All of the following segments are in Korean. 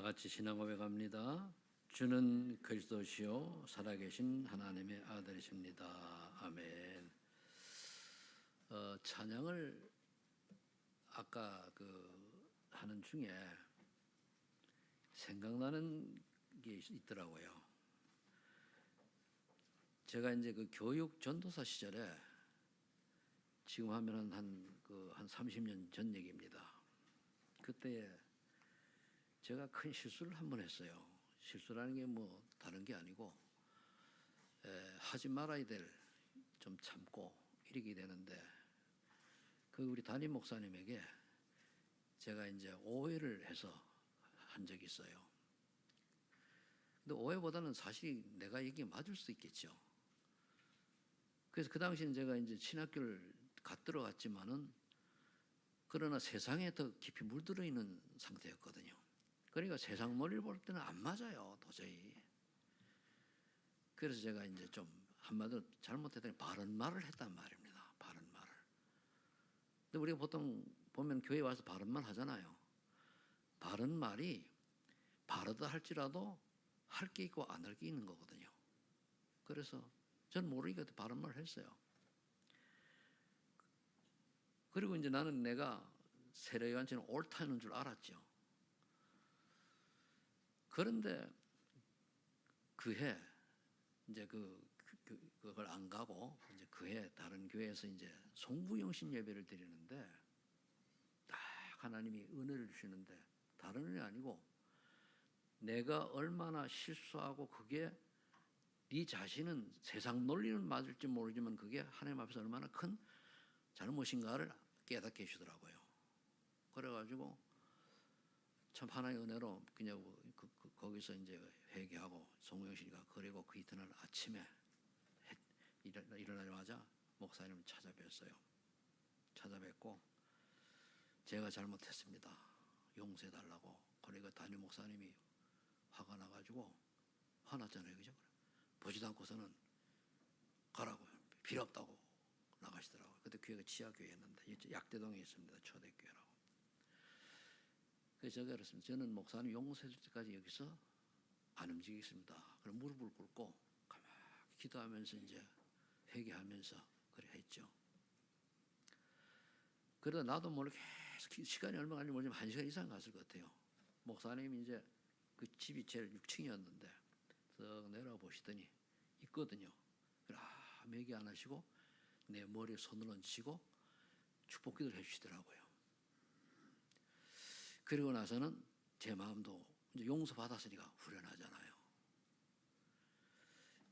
같이 신앙 고백합니다. 주는 그리스도시요 살아계신 하나님의 아들이십니다. 아멘. 찬양을 아까 하는 중에 생각나는 게 있더라고요. 제가 이제 교육 전도사 시절에 지금 하면 한 30년 전 얘기입니다. 그때 제가 큰 실수를 한 번 했어요. 실수라는 게 뭐 다른 게 아니고 하지 말아야 될 좀 참고 이러게 되는데 우리 담임 목사님에게 제가 이제 오해를 해서 한 적이 있어요. 근데 오해보다는 사실 내가 얘기 맞을 수 있겠죠. 그래서 그 당시엔 제가 이제 신학교를 갓 들어갔지만은 그러나 세상에 더 깊이 물들어 있는 상태였거든요. 그러니까 세상 머리를 볼 때는 안 맞아요, 도저히. 그래서 제가 이제 좀 한마디로 잘못했더니 바른 말을 했단 말입니다. 바른 말을. 근데 우리가 보통 보면 교회 와서 바른 말 하잖아요. 바른 말이 바르다 할지라도 할 게 있고 안 할 게 있는 거거든요. 그래서 전 모르니까 바른 말을 했어요. 그리고 이제 나는 내가 세례요한처럼 옳다는 줄 알았죠. 그런데 그해 이제 그걸 안 가고 이제 그해 다른 교회에서 이제 송부영신 예배를 드리는데 딱 하나님이 은혜를 주시는데 다른 은혜 아니고 내가 얼마나 실수하고 그게 네 자신은 세상 논리는 맞을지 모르지만 그게 하나님 앞에서 얼마나 큰 잘못인가를 깨닫게 해주더라고요. 그래가지고 참 하나의 은혜로 그냥 거기서 이제 회개하고 송영실이가 그리고 그 이튿날 아침에 일어나자마자 목사님을 찾아뵀어요. 찾아뵙고 제가 잘못했습니다. 용서해달라고. 그러니까 담임 목사님이 화가 나가지고 화났잖아요, 그죠? 보지도 않고서는 가라고 필요 없다고 나가시더라고요. 그때 교회가 지하교회였는데 약대동에 있습니다. 초대교회라고. 그래서 제가 그랬습니다. 저는 목사님 용서해 줄 때까지 여기서 안 움직이겠습니다. 그럼 무릎을 꿇고 가만히 기도하면서 이제 회개하면서 그래 했죠. 그러다 나도 모르게 계속 시간이 얼마 걸리는지 모르지만 1시간 이상 갔을 것 같아요. 목사님이 이제 그 집이 제일 6층이었는데 쓱 내려보시더니 있거든요. 그래 매기 안 하시고 내 머리에 손을 얹으시고 축복 기도를 해주시더라고요. 그리고 나서는 제 마음도 이제 용서받았으니까 후련하잖아요.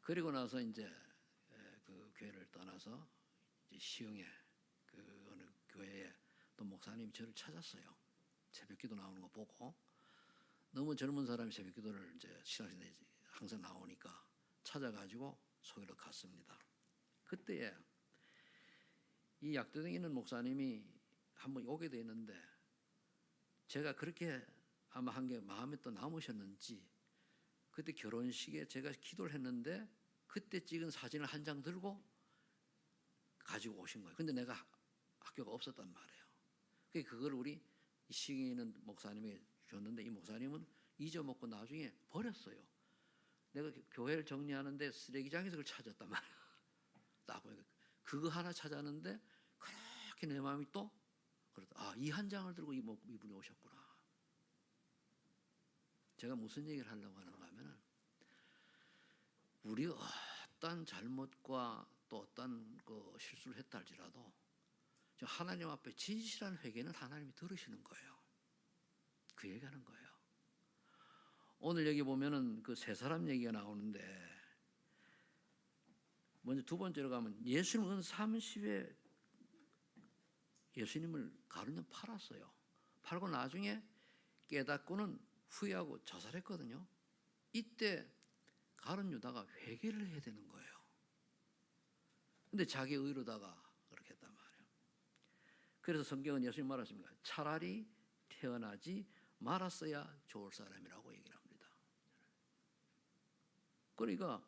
그리고 나서 이제 그 교회를 떠나서 이제 시흥에 어느 교회에 또 목사님이 저를 찾았어요. 새벽기도 나오는 거 보고 너무 젊은 사람이 새벽기도를 이제 신학생들이 항상 나오니까 찾아가지고 소개로 갔습니다. 그때에 이 약대동에 있는 목사님이 한번 오게 돼 있는데 제가 그렇게 아마 한 게 마음에 또 남으셨는지 그때 결혼식에 제가 기도를 했는데 그때 찍은 사진을 한 장 들고 가지고 오신 거예요. 근데 내가 학교가 없었단 말이에요. 그걸 우리 시흥에 있는 목사님에게 줬는데 이 목사님은 잊어먹고 나중에 버렸어요. 내가 교회를 정리하는데 쓰레기장에서 그걸 찾았단 말이에요. 딱 보니까 그거 하나 찾았는데 그렇게 내 마음이 또 그러다 이 한 장을 들고 이분이 오셨구나. 제가 무슨 얘기를 하려고 하는가 하면은 우리 어떤 잘못과 또 어떤 실수를 했다 할지라도 하나님 앞에 진실한 회개는 하나님이 들으시는 거예요. 그 얘기하는 거예요. 오늘 여기 보면은 그 세 사람 얘기가 나오는데 먼저 두 번째로 가면 예수님은 30에 예수님을 가룟면 팔았어요. 팔고 나중에 깨닫고는 후회하고 자살했거든요. 이때 가룟 유다가 회개를 해야 되는 거예요. 근데 자기 의로다가 그렇게 했단 말이에요. 그래서 성경은 예수님 말하십니까? 차라리 태어나지 말았어야 좋을 사람이라고 얘기를 합니다. 그러니까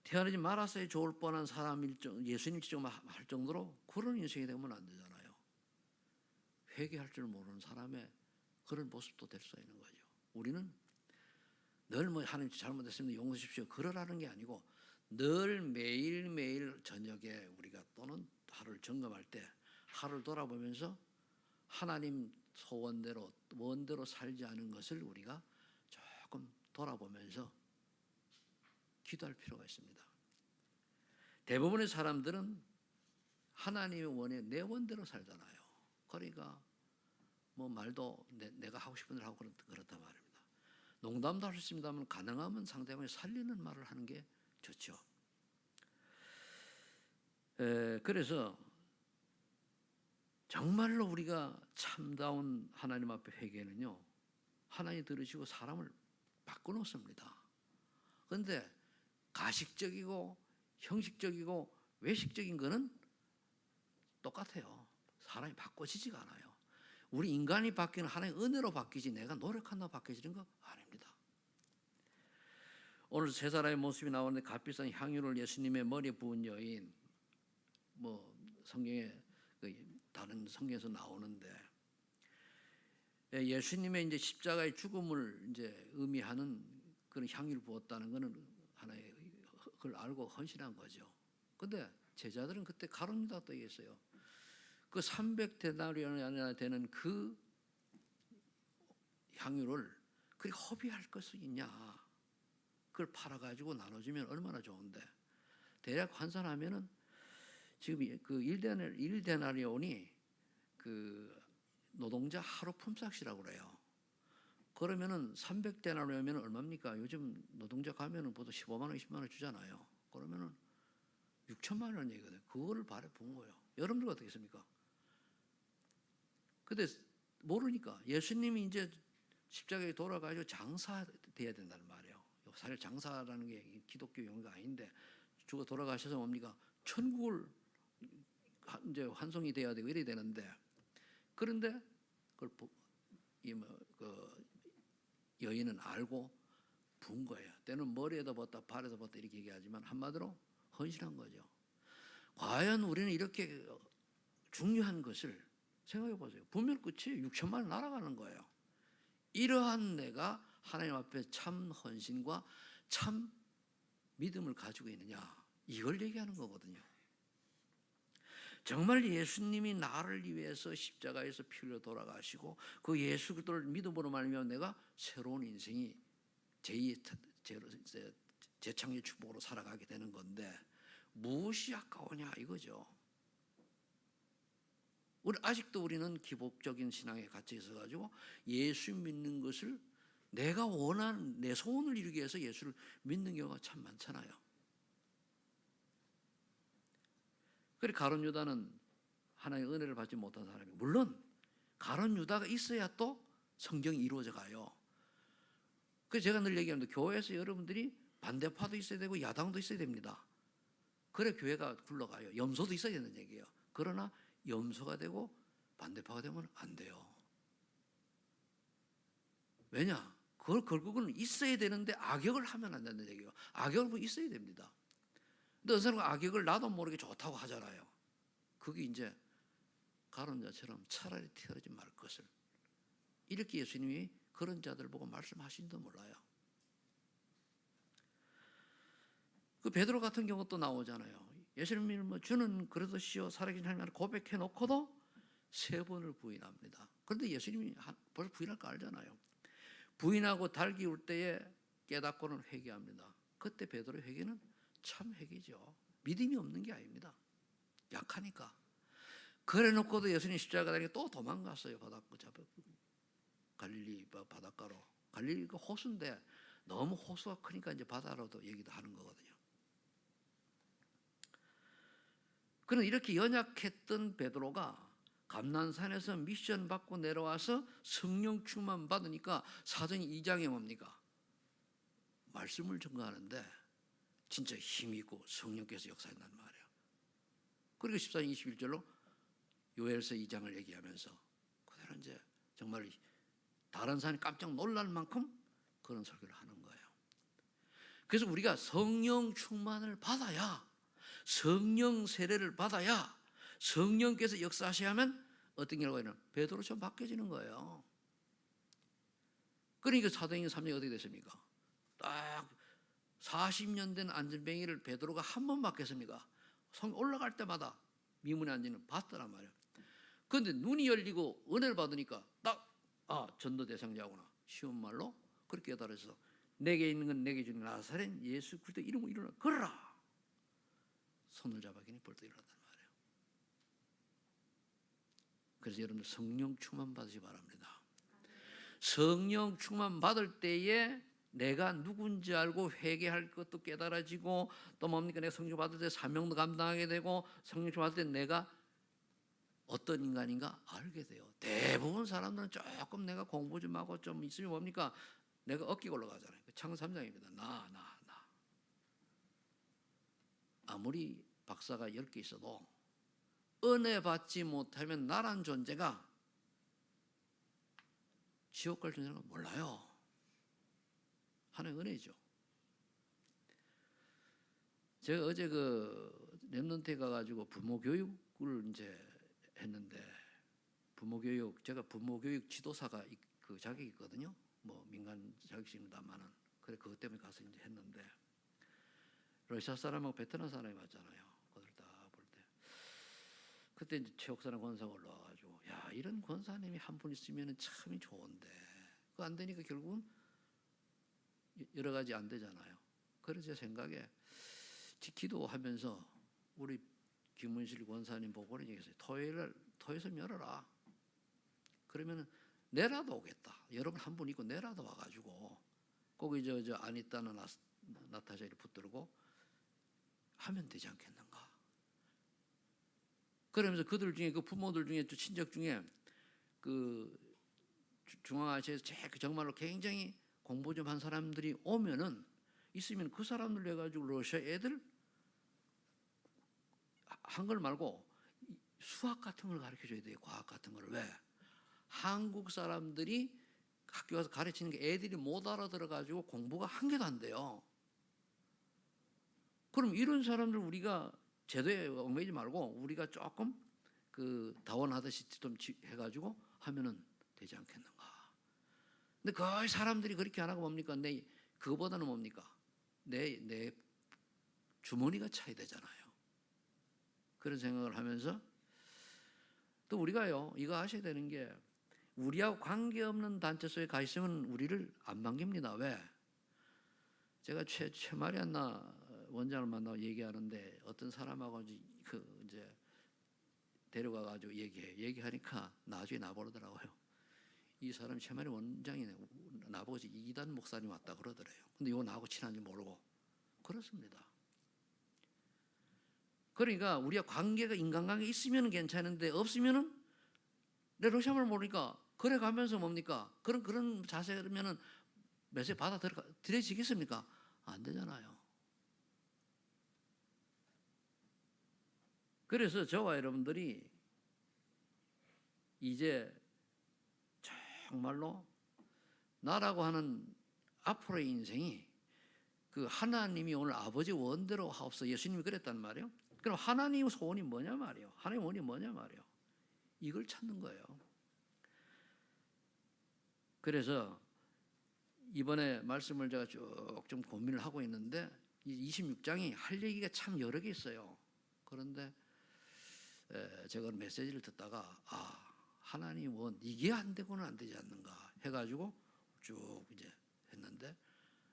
태어나지 말았어야 좋을 뻔한 사람일 예수님 지금 할 정도로 그런 인생이 되면 안 되잖아요. 회개할 줄 모르는 사람의 그런 모습도 될 수 있는 거죠. 우리는 늘 뭐 하나님 잘못했으면 용서해 주십시오 그러라는 게 아니고 늘 매일매일 저녁에 우리가 또는 하루를 점검할 때 하루를 돌아보면서 하나님 소원대로 원대로 살지 않은 것을 우리가 조금 돌아보면서 기도할 필요가 있습니다. 대부분의 사람들은 하나님의 원에 내 원대로 살잖아요. 그러니까 뭐 말도 내가 하고 싶은 대로 하고 그렇단 말입니다. 농담도 할 수 있습니다만 가능하면 상대방이 살리는 말을 하는 게 좋죠. 그래서 정말로 우리가 참다운 하나님 앞에 회개는요, 하나님 들으시고 사람을 바꿔놓습니다. 그런데 가식적이고 형식적이고 외식적인 거는 똑같아요. 사람이 바꿔지지가 않아요. 우리 인간이 바뀌는 하나님의 은혜로 바뀌지 내가 노력한다고 바뀌어지는 거 아닙니다. 오늘 세 사람의 모습이 나오는데 값비싼 향유를 예수님의 머리에 부은 여인, 뭐 성경에 다른 성경에서 나오는데 예수님의 이제 십자가의 죽음을 이제 의미하는 그런 향유를 부었다는 것은 하나의 그걸 알고 헌신한 거죠. 근데 제자들은 그때 가룟 유다가 또 있어요. 그 300데나리온이나 되는 그 향유를 그리 허비할 것이 있냐? 그걸 팔아가지고 나눠주면 얼마나 좋은데. 대략 환산하면은 지금 그 1데나리온이 그 노동자 하루 품삯이라고 그래요. 그러면은 300데나리온이면 얼마입니까? 요즘 노동자 가면은 보통 15만 원, 20만 원 주잖아요. 그러면은 6천만 원 얘기거든요. 그거를 발에 본 거예요. 여러분들 어떻겠습니까? 근데 모르니까 예수님이 이제 십자가에 돌아가지고 장사돼야 된다는 말이에요. 사실 장사라는 게 기독교 용어가 아닌데 죽어 돌아가셔서 뭡니까? 천국을 이제 환송이 돼야 되고 이래야 되는데 그런데 그걸 그 여인은 알고 분 거예요. 때는 머리에다 벗다 발에다 벗다 이렇게 얘기하지만 한마디로 헌신한 거죠. 과연 우리는 이렇게 중요한 것을 생각해 보세요. 분명 끝이 6천만 원 날아가는 거예요. 이러한 내가 하나님 앞에 참 헌신과 참 믿음을 가지고 있느냐 이걸 얘기하는 거거든요. 정말 예수님이 나를 위해서 십자가에서 피 흘려 돌아가시고 그 예수 그리스도를 믿음으로 말미암아 내가 새로운 인생이 재창의 축복으로 살아가게 되는 건데 무엇이 아까우냐 이거죠. 아직도 우리는 기복적인 신앙에 갇혀 있어가지고 예수 믿는 것을 내가 원하는 내 소원을 이루기 위해서 예수를 믿는 경우가 참 많잖아요. 그래 가룟 유다는 하나님의 은혜를 받지 못한 사람이에요. 물론 가룟 유다가 있어야 또 성경이 이루어져 가요. 그래서 제가 늘 얘기합니다. 교회에서 여러분들이 반대파도 있어야 되고 야당도 있어야 됩니다. 그래 교회가 굴러가요. 염소도 있어야 되는 얘기예요. 그러나 염소가 되고 반대파가 되면 안 돼요. 왜냐? 그걸 결국은 있어야 되는데 악역을 하면 안 된다는 얘기예요. 악역은 있어야 됩니다. 근데 어느 사람은 악역을 나도 모르게 좋다고 하잖아요. 그게 이제 가룟 자처럼 차라리 태어나지 말 것을. 이렇게 예수님이 그런 자들 보고 말씀하신지도 몰라요. 그 베드로 같은 경우도 나오잖아요. 예수님이 뭐 주는 그래도 시오 살아계신 하나님 고백해 놓고도 3번을 부인합니다. 그런데 예수님이 벌써 부인할 거 알잖아요. 부인하고 달기 울 때에 깨닫고는 회개합니다. 그때 베드로의 회개는 참 회개죠. 믿음이 없는 게 아닙니다. 약하니까. 그래 놓고도 예수님 십자가 다니게 또 도망갔어요. 갈릴리 바닷가로. 갈릴리가 호수인데 너무 호수가 크니까 이제 바다로도 얘기도 하는 거거든요. 그런데 이렇게 연약했던 베드로가 감난산에서 미션 받고 내려와서 성령 충만 받으니까 사도행 2장에 뭡니까? 말씀을 전가하는데 진짜 힘있고 성령께서 역사한단 말이에요. 그리고 14장 21절로 요엘서 2장을 얘기하면서 그대로 이제 정말 다른 사람이 깜짝 놀랄 만큼 그런 설교를 하는 거예요. 그래서 우리가 성령 충만을 받아야 성령 세례를 받아야 성령께서 역사하셔야 하면 어떤 결과가 있냐면 베드로처럼 바뀌어지는 거예요. 그러니까 사도행전 3장이 어떻게 됐습니까? 딱 40년 된 안전뱅이를 베드로가 한 번 맞겠습니까? 성 올라갈 때마다 미문에 앉는 봤더란 말이야. 그런데 눈이 열리고 은혜를 받으니까 딱 전도 대상자구나. 쉬운 말로 그렇게 깨달아서 내게 있는 건 내게 주는 나사렛 예수 그리스도 이름으로 일어나 걸어라. 손을 잡아기니 벌떡 일어났단 말이에요. 그래서 여러분들 성령 충만 받으시 바랍니다. 성령 충만 받을 때에 내가 누군지 알고 회개할 것도 깨달아지고 또 뭡니까? 내가 성령 받을 때 사명도 감당하게 되고 성령 충만 받을 때 내가 어떤 인간인가 알게 돼요. 대부분 사람들은 조금 내가 공부 좀 하고 좀 있으면 뭡니까? 내가 어깨 올라가잖아요. 창세기 3장입니다. 나. 아무리 박사가 10개 있어도 은혜 받지 못하면 나란 존재가 지옥 갈 존재는 몰라요. 하나의 은혜죠. 제가 어제 랩런트에 가가지고 부모 교육을 이제 했는데 부모 교육 제가 부모 교육 지도사가 그 자격이 있거든요. 뭐 민간 자격증입니다만은 그래 그것 때문에 가서 이제 했는데 러시아 사람하고 베트남 사람이 왔잖아요. 그들 다 볼 때 그때 이제 최옥사랑 권사가 올라와가지고 야 이런 권사님이 한 분 있으면은 참이 좋은데 그거 안 되니까 결국은 여러 가지 안 되잖아요. 그래서 제 생각에 기도하면서 우리 김문실 권사님 보고는 얘기했어요. 토요일 열어라. 그러면은 내라도 오겠다. 여러분 한 분 있고 내라도 와가지고 거기 저 아니따나 나타샤를 붙들고 하면 되지 않겠는가. 그러면서 그들 중에 그 부모들 중에 또 친척 중에 그 중앙아시아에서 정말로 굉장히 공부 좀 한 사람들이 오면은 있으면 그 사람들 해가지고 러시아 애들 한글 말고 수학 같은 걸 가르쳐 줘야 돼요. 과학 같은 걸. 왜? 한국 사람들이 학교 가서 가르치는 게 애들이 못 알아들어가지고 공부가 한 개도 안 돼요. 그럼 이런 사람들 우리가 제도에 얽매이지 말고 우리가 조금 그 다원하듯이 좀 해가지고 하면은 되지 않겠는가. 근데 거의 사람들이 그렇게 안 하고 뭡니까? 그거보다는 뭡니까? 내 주머니가 차야 되잖아요. 그런 생각을 하면서 또 우리가요, 이거 아셔야 되는 게 우리하고 관계없는 단체 속에 가 있으면 우리를 안 반깁니다. 왜? 제가 최마리안나 원장을 만나고 얘기하는데 어떤 사람하고 이제 데려가가지고 얘기하니까 나중에 나보더라고요. 이 사람이 최마리 원장이네. 나보고 이단 목사님 왔다 그러더래요. 근데 이거 나하고 친한지 모르고. 그렇습니다. 그러니까 우리가 관계가 인간관계 있으면 괜찮은데 없으면은 내 러시아말 모르니까 그래 가면서 뭡니까? 그런 자세면은 메시지 드려지겠습니까? 안 되잖아요. 그래서 저와 여러분들이 이제 정말로 나라고 하는 앞으로의 인생이 그 하나님이 오늘 아버지 원대로 하옵소서 예수님이 그랬단 말이에요. 그럼 하나님 소원이 뭐냐 말이에요. 하나님 원이 뭐냐 말이에요. 이걸 찾는 거예요. 그래서 이번에 말씀을 제가 쭉 좀 고민을 하고 있는데 이 26장이 할 얘기가 참 여러 개 있어요. 그런데 제가 메시지를 듣다가 하나님 원 이게 안 되고는 안 되지 않는가 해가지고 쭉 이제 했는데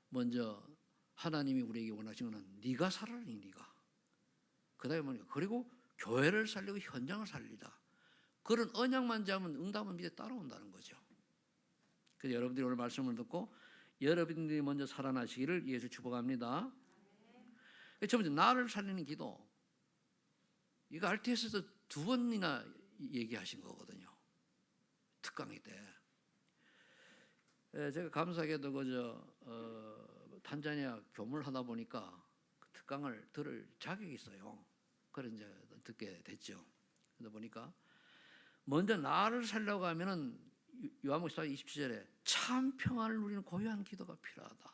먼저 하나님이 우리에게 원하시는 것은 네가 살아라니 네가. 그다음에 뭐냐 그리고 교회를 살리고 현장을 살리다. 그런 언약만 잡으면 응답은 밑에 따라온다는 거죠. 그래서 여러분들이 오늘 말씀을 듣고 여러분들이 먼저 살아나시기를 예수 축복합니다. 첫 번째 나를 살리는 기도. 이거 RTS에서 2번이나 얘기하신 거거든요. 특강회 때. 제가 감사하게도 탄자니아 교문을 하다 보니까 그 특강을 들을 자격이 있어요. 그래서 이제 듣게 됐죠. 그러다 보니까 먼저 나를 살려고 하면은 요한복음 27절에 참 평안을 누리는 고요한 기도가 필요하다.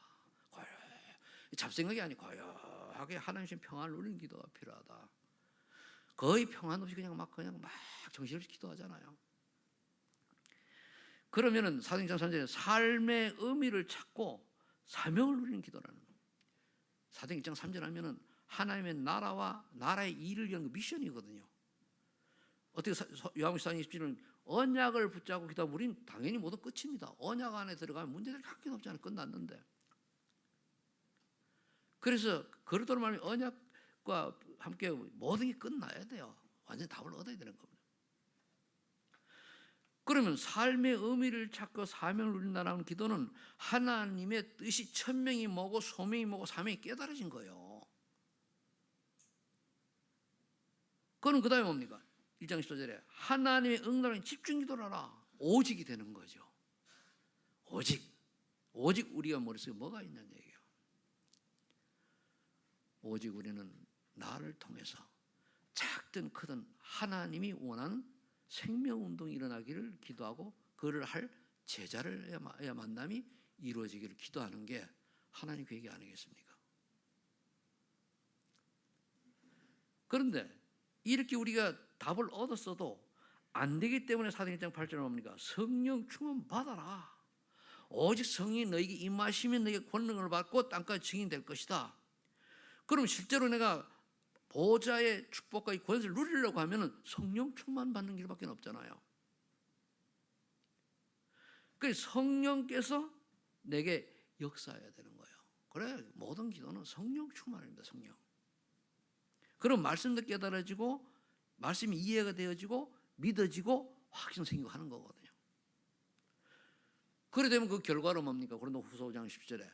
잡생각이 아니고 고요하게 하나님의 평안을 누리는 기도가 필요하다. 거의 평안 없이 그냥 막 정신없이 기도하잖아요. 그러면은 사도행전 3절에 삶의 의미를 찾고 사명을 누리는 기도라는 거예요. 사도행전 3절 하면은 하나님의 나라와 나라의 일을 위한 미션이거든요. 어떻게 요한복음 4장 20절은 언약을 붙잡고 기도하면 우리는 당연히 모두 끝입니다. 언약 안에 들어가면 문제들이 한 개도 없잖아요. 끝났는데. 그래서 그러도록 말하면 언약과 함께 모든 게 끝나야 돼요. 완전히 답을 얻어야 되는 겁니다. 그러면 삶의 의미를 찾고 사명을 누린다는 기도는 하나님의 뜻이 천명이 뭐고 소명이 뭐고 사명이 깨달아진 거예요. 그는 그 다음에 뭡니까? 1장 14절에 하나님의 응답에 집중 기도를 하라. 오직이 되는 거죠. 오직 우리가 머릿속에 뭐가 있냐는 얘기예요. 오직 우리는 나를 통해서 작든 크든 하나님이 원하는 생명운동이 일어나기를 기도하고 그를 할 제자를 만남이 이루어지기를 기도하는 게 하나님 계획이 아니겠습니까? 그런데 이렇게 우리가 답을 얻었어도 안 되기 때문에 사도행전 8절에 뭡니까? 성령 충만 받아라. 오직 성령이 너에게 임하시면 너에게 권능을 받고 땅까지 증인이 될 것이다. 그럼 실제로 내가 보좌의 축복과 이 권세를 누리려고 하면은 성령 충만 받는 길밖에 없잖아요. 그래서 성령께서 내게 역사해야 되는 거예요. 그래 모든 기도는 성령 충만입니다. 성령. 그럼 말씀도 깨달아지고 말씀이 이해가 되어지고 믿어지고 확신 생기고 하는 거거든요. 그래 되면 그 결과로 뭡니까? 고린도후서 5장 10절에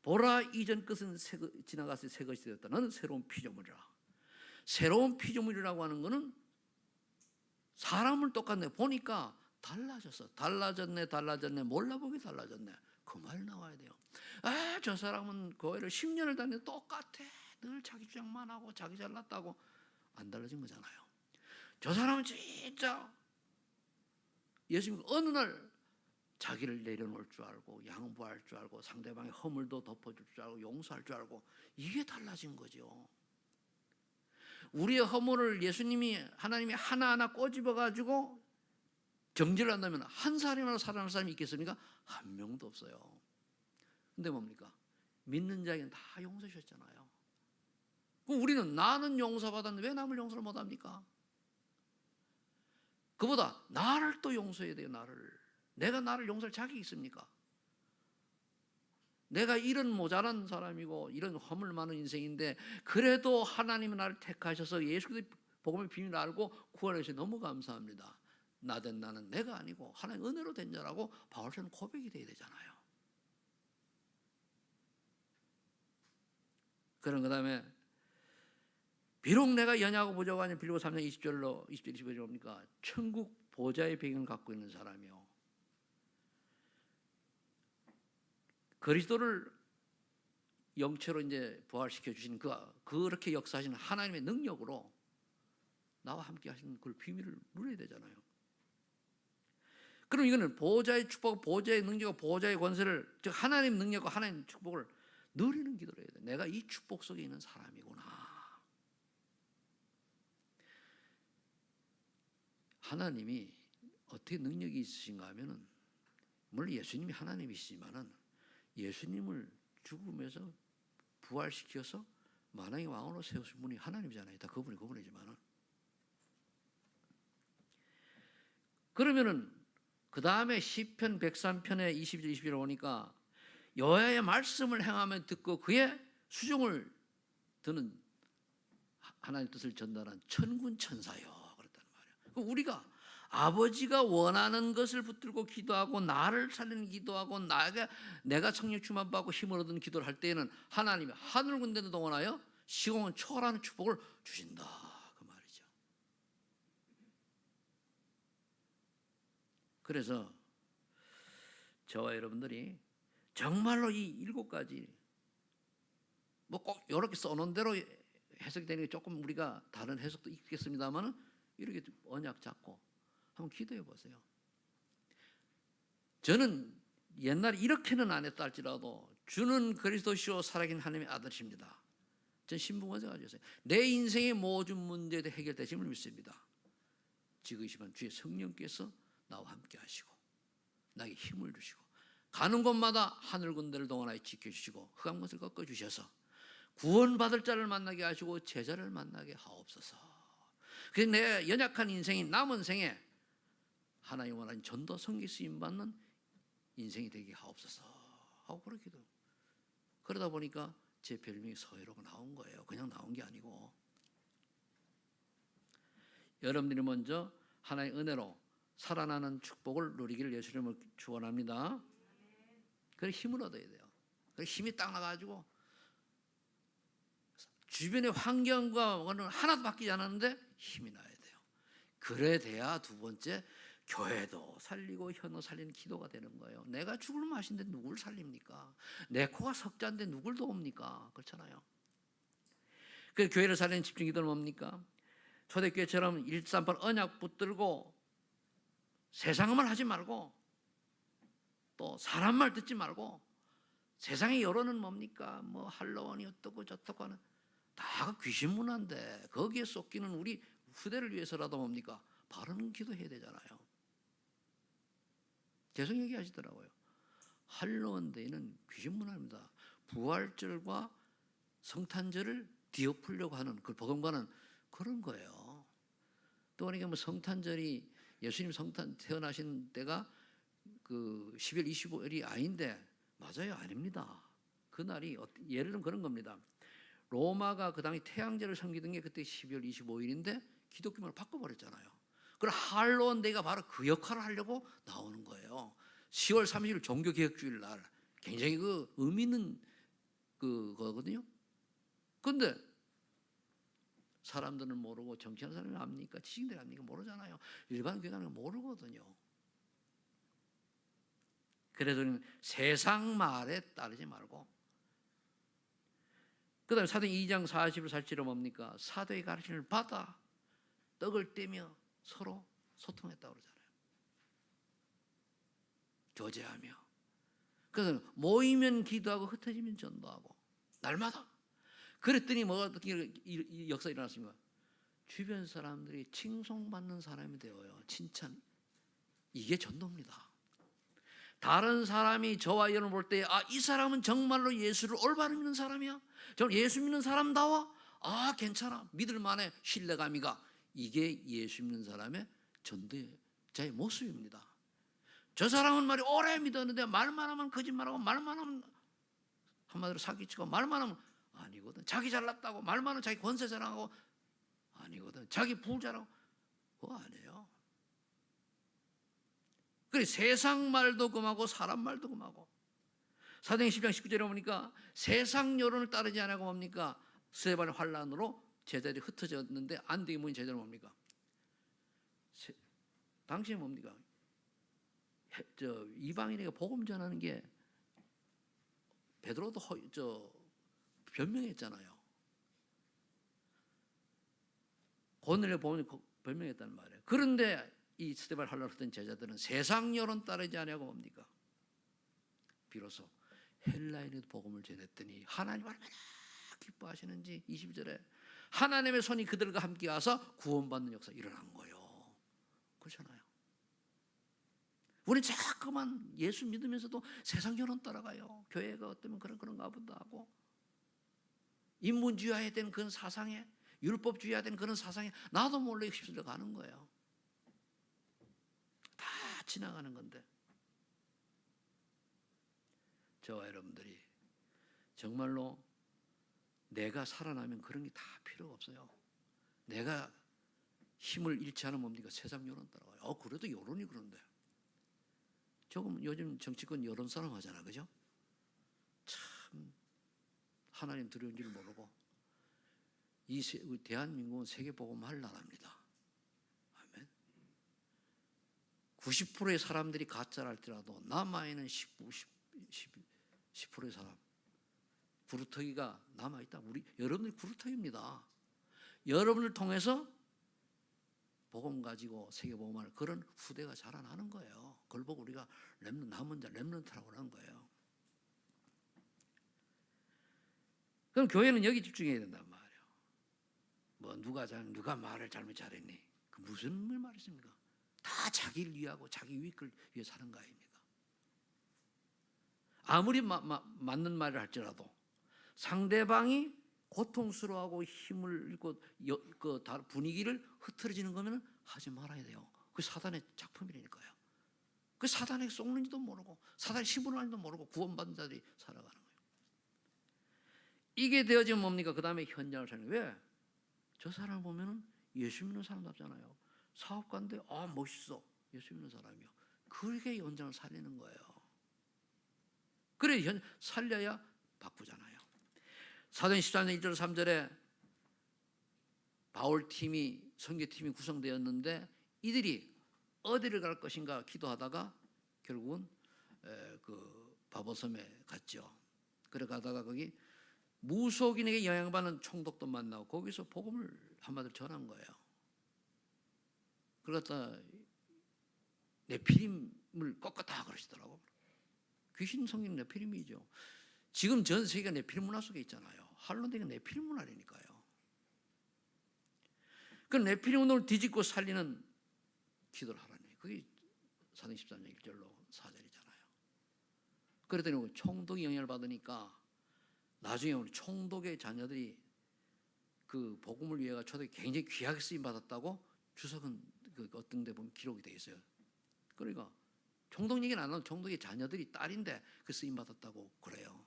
보라 이전 것은 지나가서 새 것이 되었다. 너는 새로운 피조물이라. 새로운 피조물이라고 하는 것은 사람을 똑같네 보니까 달라졌네 몰라보기 달라졌네 그 말 나와야 돼요. 저 사람은 교회를 10년을 다니는데 똑같아 늘 자기 주장만 하고 자기 잘났다고 안 달라진 거잖아요. 저 사람은 진짜 예수님 어느 날 자기를 내려놓을 줄 알고 양보할 줄 알고 상대방의 허물도 덮어줄 줄 알고 용서할 줄 알고 이게 달라진 거죠. 우리의 허물을 예수님이 하나님이 하나하나 꼬집어가지고 정죄를 한다면 한 사람이나 살아날 사람이 있겠습니까? 한 명도 없어요. 근데 뭡니까? 믿는 자에게는 다 용서해 주셨잖아요. 그럼 우리는 나는 용서받았는데 왜 남을 용서를 못합니까? 그보다 나를 또 용서해야 돼요. 내가 나를 용서할 자격이 있습니까? 내가 이런 모자란 사람이고 이런 허물 많은 인생인데 그래도 하나님은 나를 택하셔서 예수 그리스도의 복음의 비밀을 알고 구원해 주셔서 너무 감사합니다. 나된 나는 내가 아니고 하나님 은혜로 된 자라고 바울처럼 고백이 돼야 되잖아요. 그런 그 다음에 비록 내가 연약하고 부족하고 아닌 빌립보 3장 20절로 20절 25절 뭡니까? 천국 보좌의 배경을 갖고 있는 사람이요. 그리스도를 영체로 이제 부활시켜 주시는 그렇게 역사하시는 하나님의 능력으로 나와 함께 하시는 그 비밀을 누려야 되잖아요. 그럼 이거는 보좌의 축복, 보좌의 능력과 보좌의 권세를 즉 하나님 능력과 하나님 축복을 누리는 기도를 해야 돼. 내가 이 축복 속에 있는 사람이구나. 하나님이 어떻게 능력이 있으신가 하면은 물론 예수님이 하나님이시지만은 예수님을 죽음에서 부활시켜서 만왕의 왕으로 세우신 분이 하나님이잖아요. 다 그분이지만은 그러면은 그 다음에 시편 103편의 20절 21절 보니까 여호와의 말씀을 행하면 듣고 그의 수종을 듣는 하나님의 뜻을 전달한 천군 천사요 그랬단 말이에요. 우리가 아버지가 원하는 것을 붙들고 기도하고 나를 살리는 기도하고 내가 성령 충만 받고 힘을 얻는 기도를 할 때에는 하나님이 하늘 군대도 동원하여 시공을 초월하는 축복을 주신다 그 말이죠. 그래서 저와 여러분들이 정말로 이 7가지 뭐 꼭 이렇게 써놓은 대로 해석이 되는 게 조금 우리가 다른 해석도 있겠습니다만은 이렇게 언약 잡고 한번 기도해 보세요. 저는 옛날에 이렇게는 안 했다 할지라도 주는 그리스도시요 살아계신 하나님의 아들이십니다. 전 신분권자 가졌어요. 내 인생의 모든 문제도 해결되심을 믿습니다. 지금 이 시간 주의 성령께서 나와 함께 하시고 나에게 힘을 주시고 가는 곳마다 하늘 군대를 동원하여 지켜주시고 흑암 것을 꺾어주셔서 구원받을 자를 만나게 하시고 제자를 만나게 하옵소서. 그래서 내 연약한 인생이 남은 생에 하나님 원하는 전도 선교 쓰임 받는 인생이 되게 하옵소서 하고 그렇게 기도. 그러다 보니까 제 별명이 서해로가 나온 거예요. 그냥 나온 게 아니고 여러분들이 먼저 하나님의 은혜로 살아나는 축복을 누리기를 예수님을 축원합니다. 그래 힘을 얻어야 돼요. 그래 힘이 딱 나가지고 주변의 환경과 하나도 바뀌지 않았는데 힘이 나야 돼요. 그래 돼야 두 번째 교회도 살리고 현도 살리는 기도가 되는 거예요. 내가 죽을 맛인데 누굴 살립니까? 내 코가 석자인데 누굴 도웁니까? 그렇잖아요. 그 교회를 살리는 집중 기도는 뭡니까? 초대교회처럼 138 언약 붙들고 세상 말 하지 말고 또 사람 말 듣지 말고 세상의 여론은 뭡니까? 뭐 할로원이 어떻고 저떻고 하는 다 귀신 문화인데 거기에 쏟기는 우리 후대를 위해서라도 뭡니까? 바른 기도해야 되잖아요. 계속 얘기하시더라고요. 할로원 데이는 귀신 문화입니다. 부활절과 성탄절을 뒤엎으려고 하는 그 복음과는 그런 거예요. 또 그러니까 뭐 성탄절이 예수님 성탄 태어나신 때가 그 12월 25일이 아닌데 맞아요, 아닙니다. 그날이 예를 들면 그런 겁니다. 로마가 그 당시 태양제를 섬기던 게 그때 12월 25일인데 기독교를 바꿔버렸잖아요. 그럼 할로원 데이가 바로 그 역할을 하려고 나오는 거예요. 10월 30일 종교개혁주일 날 굉장히 그 의미 있는 그거거든요. 근데 사람들은 모르고 정치하는 사람이 압니까? 지식인들이 압니까? 모르잖아요. 일반 교회는 모르거든요. 그래서 세상 말에 따르지 말고 그 다음에 사도행 2장 40을 살찌러 뭡니까? 사도의 가르침을 받아 떡을 떼며 서로 소통했다고 그러잖아요. 교제하며. 그래서 모이면 기도하고 흩어지면 전도하고 날마다. 그랬더니 뭐가 이 역사 일어났습니까? 주변 사람들이 칭송받는 사람이 되어요. 칭찬. 이게 전도입니다. 다른 사람이 저와 여러분을 볼 때 이 사람은 정말로 예수를 올바로 믿는 사람이야. 정말 예수 믿는 사람다워. 괜찮아. 믿을 만해. 신뢰감이가. 이게 예수 믿는 사람의 전도자의 모습입니다. 저 사람은 말이 오래 믿었는데 말만 하면 거짓말하고 말만 하면 한마디로 사기치고 말만 하면 아니거든. 자기 잘났다고 말만 하면 자기 권세 자랑하고 아니거든. 자기 부자라고 그거 아니에요. 그래 세상 말도 금하고 사람 말도 금하고. 사도행 10장 19절에 보니까 세상 여론을 따르지 않고 뭡니까? 스데반의 환란으로 제자들이 흩어졌는데 안디게 모인 제자는 뭡니까? 당시에 뭡니까? 이방인에게 복음 전하는 게 베드로도 변명했잖아요. 고넬료 보면 변명했다는 말이에요. 그런데 이 스데반을 환란으로 흩어진 제자들은 세상 여론 따르지 않고 뭡니까? 비로소 헬라인에도 복음을 전했더니 하나님 얼마나 기뻐하시는지 22절에 하나님의 손이 그들과 함께 와서 구원받는 역사 일어난 거예요. 그렇잖아요. 우리 자꾸만 예수 믿으면서도 세상 여론 따라가요. 교회가 어쩌면 그런가 보다 하고 인문주의해야 되는 그런 사상에 율법주의해야 되는 그런 사상에 나도 몰래 휩쓸려 가는 거예요. 다 지나가는 건데 저와 여러분들이 정말로 내가 살아나면 그런 게 다 필요가 없어요. 내가 힘을 잃지 않으면 뭡니까? 세상 여론 따라가요. 그래도 여론이 그런데. 조금 요즘 정치권 여론 싸움 하잖아. 그죠? 참 하나님 두려운 줄 모르고 이 대한민국은 세계복음할 나라입니다. 아멘. 90%의 사람들이 가짜를 할지라도 남아있는 10%의 사람 구루터기가 남아있다. 여러분들이 구루터기입니다. 여러분을 통해서 복음 가지고 세계복음하는 그런 후대가 자라나는 거예요. 그걸 보고 우리가 남은 자 렘넌트라고 하는 거예요. 그럼 교회는 여기 집중해야 된단 말이에요. 뭐 누가 말을 잘했니? 그 무슨 말이십니까? 다 자기를 위하고 자기 유익을 위해 사는 거 아닙니까? 아무리 맞는 말을 할지라도 상대방이 고통스러워하고 힘을 잃고 그 분위기를 흐트러지는 거면 하지 말아야 돼요. 그 사단의 작품이라니까요. 그 사단에게 속는지도 모르고 사단의 신분을 아는지도 모르고 구원받은 자들이 살아가는 거예요. 이게 되어지면 뭡니까? 그 다음에 현장을 살리는 거예요. 왜? 저 사람을 보면 예수 믿는 사람답잖아요. 사업가인데 멋있어. 예수 믿는 사람이요. 그렇게 현장을 살리는 거예요. 그래 살려야 바꾸잖아요. 사도행 14장 1절 3절에 바울팀이 선교팀이 구성되었는데 이들이 어디를 갈 것인가 기도하다가 결국은 그 바보섬에 갔죠. 그래 가다가 거기 무속인에게 영향받는 총독도 만나고 거기서 복음을 한마디로 전한 거예요. 그러다 네피림을 꺾었다 그러시더라고. 귀신 성경 네피림이죠. 지금 전 세계가 네피림 문화 속에 있잖아요. 할론드가 네피림 문화라니까요. 그 네피림 운동을 뒤집고 살리는 기도를 하라니. 그게 사도행 13장 1절로 4절이잖아요. 그랬더니 총독이 영향을 받으니까 나중에 우리 총독의 자녀들이 그 복음을 위해서 초대에 굉장히 귀하게 쓰임 받았다고 주석은 그 어떤 데 보면 기록이 되어 있어요. 그러니까 총독 얘기는 안 하면 총독의 자녀들이 딸인데 그 쓰임 받았다고 그래요.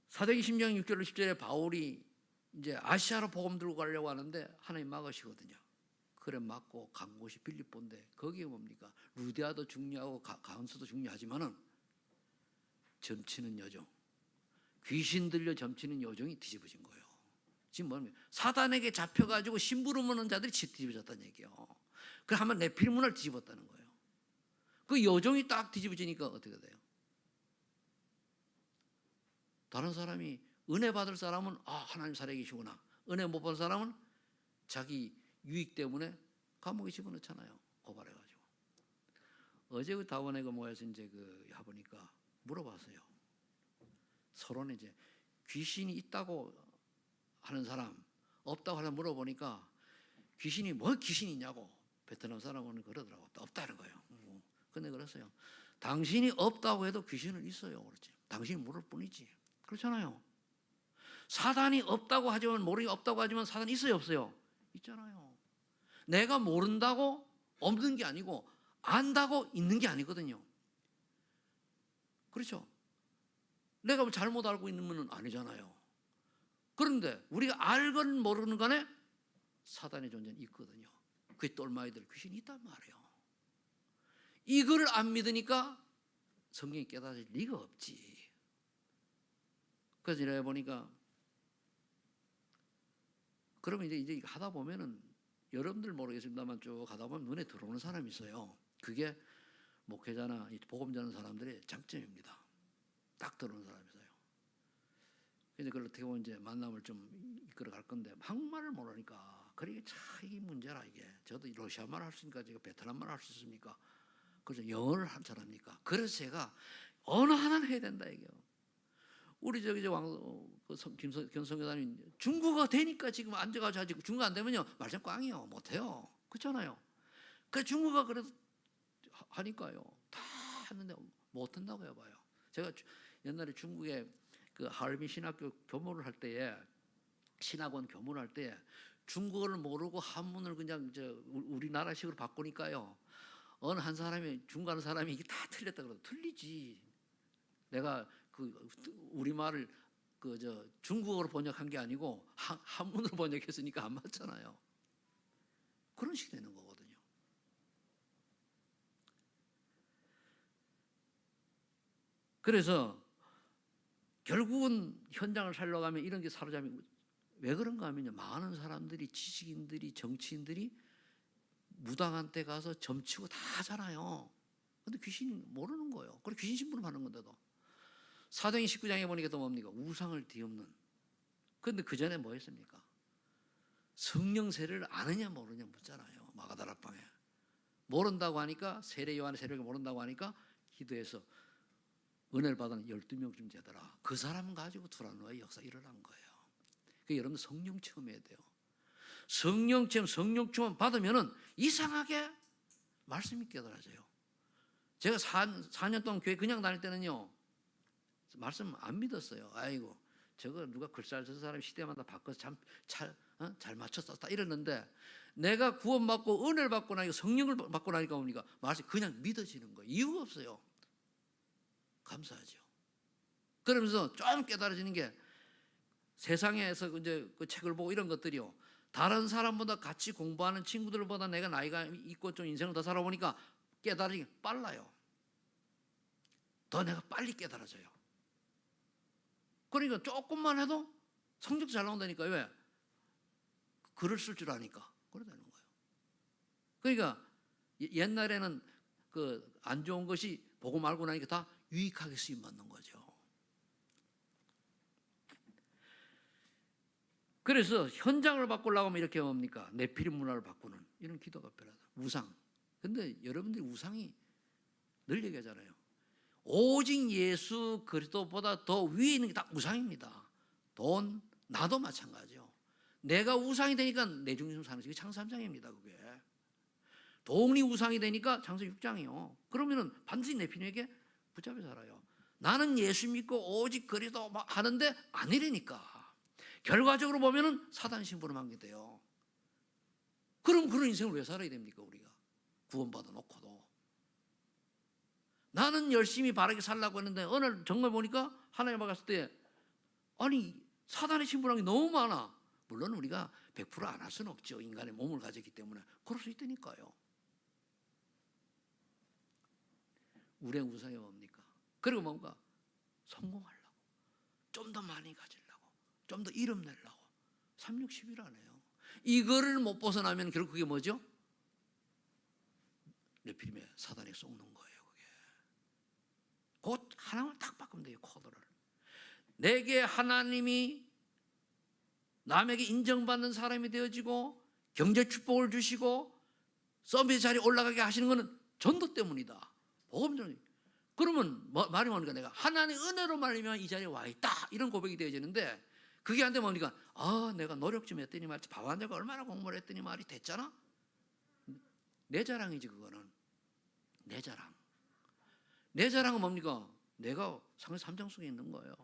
사도행 16장 6절로 10절에 바울이 이제 아시아로 복음 들고 가려고 하는데 하나님 막으시거든요. 그래 막고 간 곳이 빌립보인데 거기에 뭡니까? 루디아도 중요하고 가운스도 중요하지만은 점치는 여종, 귀신 들려 점치는 여종이 뒤집어진 거예요. 지금 뭐냐면 사단에게 잡혀가지고 심부름 하는 자들이 뒤집어졌다는 얘기예요. 그래 하면 네피림 문화를 뒤집었다는 거예요. 그 여종이 딱 뒤집어지니까 어떻게 돼요? 다른 사람이 은혜 받을 사람은 하나님 살아계시구나. 은혜 못 받을 사람은 자기 유익 때문에 감옥에 집어넣잖아요. 고발해가지고. 어제 그 다원에 그 모여서 이제 그 해보니까 물어봤어요. 서로는 이제 귀신이 있다고 하는 사람, 없다고 하는 물어보니까 귀신이 뭐 귀신이 있냐고 베트남 사람은 그러더라고. 없다는 거예요. 근데 그랬어요. 당신이 없다고 해도 귀신은 있어요. 그렇지. 당신이 모를 뿐이지. 그렇잖아요. 사단이 없다고 하지만 모르게 없다고 하지만 사단이 있어요, 없어요? 있잖아요. 내가 모른다고 없는 게 아니고 안다고 있는 게 아니거든요. 그렇죠? 내가 뭐 잘못 알고 있는 건 아니잖아요. 그런데 우리가 알건 모르는 간에 사단의 존재는 있거든요. 그게 똘마이들 귀신이 있단 말이에요. 이걸 안 믿으니까 성경이 깨달을 리가 없지. 그래서 이래 보니까 그러면 이제 하다 보면은 여러분들 모르겠습니다만 쭉 하다 보면 눈에 들어오는 사람이 있어요. 그게 목회자나 복음 전하는 사람들의 장점입니다. 딱 들어오는 사람이 있어요. 그래서 그걸 어떻게 보면 이제 만남을 좀 이끌어 갈 건데 한국말을 모르니까 그러게 참 이게 문제라 이게. 저도 러시아말 할 수 있으니까 제가 베트남말 할 수 있습니까? 그래서 영어를 한 사람입니까? 그래서 제가 언어 하나는 해야 된다 이게요. 우리 저기 김성교 단님 중국어 되니까 지금 앉아가지고 하지 중국어 안 되면요 말짱 꽝이요 못해요. 그렇잖아요. 그 중국어 그래도 하니까요 다 하는데 못한다고 해봐요. 제가 옛날에 중국에 그 하얼빈 신학교 교무를 할 때에 신학원 교무를 할 때 중국어를 모르고 한문을 그냥 우리나라식으로 바꾸니까요 어느 한 사람이 중국하는 사람이 이게 다 틀렸다 그러고 틀리지. 내가 그 우리말을 중국어로 번역한 게 아니고 한문으로 번역했으니까 안 맞잖아요. 그런 식이 되는 거거든요. 그래서 결국은 현장을 살려가면 이런 게 사로잡히고 왜 그런가 하면요. 많은 사람들이 지식인들이 정치인들이 무당한 때 가서 점치고 다 하잖아요. 근데 귀신이 모르는 거예요. 그리고 귀신 신부름 하는 건데도. 사도행 19장에 보니까 또 뭡니까? 우상을 뒤엎는. 그런데 그 전에 뭐 했습니까? 성령 세례를 아느냐 모르냐 묻잖아요. 마가다락방에. 모른다고 하니까 세례 요한의 세례를 모른다고 하니까 기도해서 은혜를 받은 12명쯤 되더라. 그 사람 가지고 두란노아의 역사 일어난 거예요. 그러니까 여러분들 성령 체험해야 돼요. 성령 체험 받으면은 이상하게 말씀이 깨달아져요. 제가 4년 동안 교회 그냥 다닐 때는요, 말씀 안 믿었어요. 아이고, 저거 누가 글잘 쓰는 사람이 시대마다 바꿔서 잘 맞춰 썼다 이랬는데, 내가 구원받고 은혜를 받고 나니까, 성령을 받고 나니까 뭡니까? 말씀이 그냥 믿어지는 거예요. 이유가 없어요. 감사하죠. 그러면서 좀 깨달아지는 게, 세상에서 이제 그 책을 보고 이런 것들이요, 다른 사람보다 같이 공부하는 친구들보다 내가 나이가 있고 좀 인생을 더 살아보니까 깨달음이 빨라요. 더 내가 빨리 깨달아져요. 그러니까 조금만 해도 성적 잘 나온다니까요. 왜? 글을 쓸 줄 아니까 그러다는 거예요. 그러니까 옛날에는 그 안 좋은 것이 보고 말고 나니까 다 유익하게 쓰임 받는 거죠. 그래서 현장을 바꾸려고 하면 이렇게 뭡니까? 네피림 문화를 바꾸는 이런 기도가 필요하다. 우상. 근데 여러분들이 우상이 늘 얘기하잖아요. 오직 예수 그리스도보다 더 위에 있는 게 다 우상입니다. 돈, 나도 마찬가지요. 내가 우상이 되니까 내 중심 사는 것이 창세기 3장입니다. 그게. 돈이 우상이 되니까 창세기 6장이요. 그러면은 반드시 네피림에게 붙잡혀 살아요. 나는 예수 믿고 오직 그리스도 하는데 아니라니까. 결과적으로 보면은 사단 신부로 만게 돼요. 그럼 그런 인생을 왜 살아야 됩니까, 우리가? 구원받아 놓고도. 나는 열심히 바르게 살려고 했는데 어느 날 정말 보니까 하나님 앞에 갔을 때, 아니 사단의 신부라는 게 너무 많아. 물론 우리가 100% 안 할 수는 없죠. 인간의 몸을 가졌기 때문에. 그럴 수 있다니까요. 우리의 우상이 뭡니까? 그리고 뭔가 성공하려고, 좀 더 많이 가지려고, 좀 더 이름 내려고 360이라네요. 이거를 못 벗어나면 결국 그게 뭐죠? 네피림의 사단에 속는 거예요. 그게 곧 하나님을 딱 바꾸면 돼요. 코드를. 내게 하나님이 남에게 인정받는 사람이 되어지고 경제 축복을 주시고 서비스 자리에 올라가게 하시는 것은 전도 때문이다. 복음 전도. 그러면 말이 뭡니까? 내가 하나님의 은혜로 말미암아 이 자리에 와 있다. 이런 고백이 되어지는데, 그게 안 되면 뭡니까? 내가 노력 좀 했더니 말이지, 밥 한 자가 얼마나 공부를 했더니 말이 됐잖아. 내 자랑이지. 그거는 내 자랑. 내 자랑은 뭡니까? 내가 창세기 3장 속에 있는 거예요.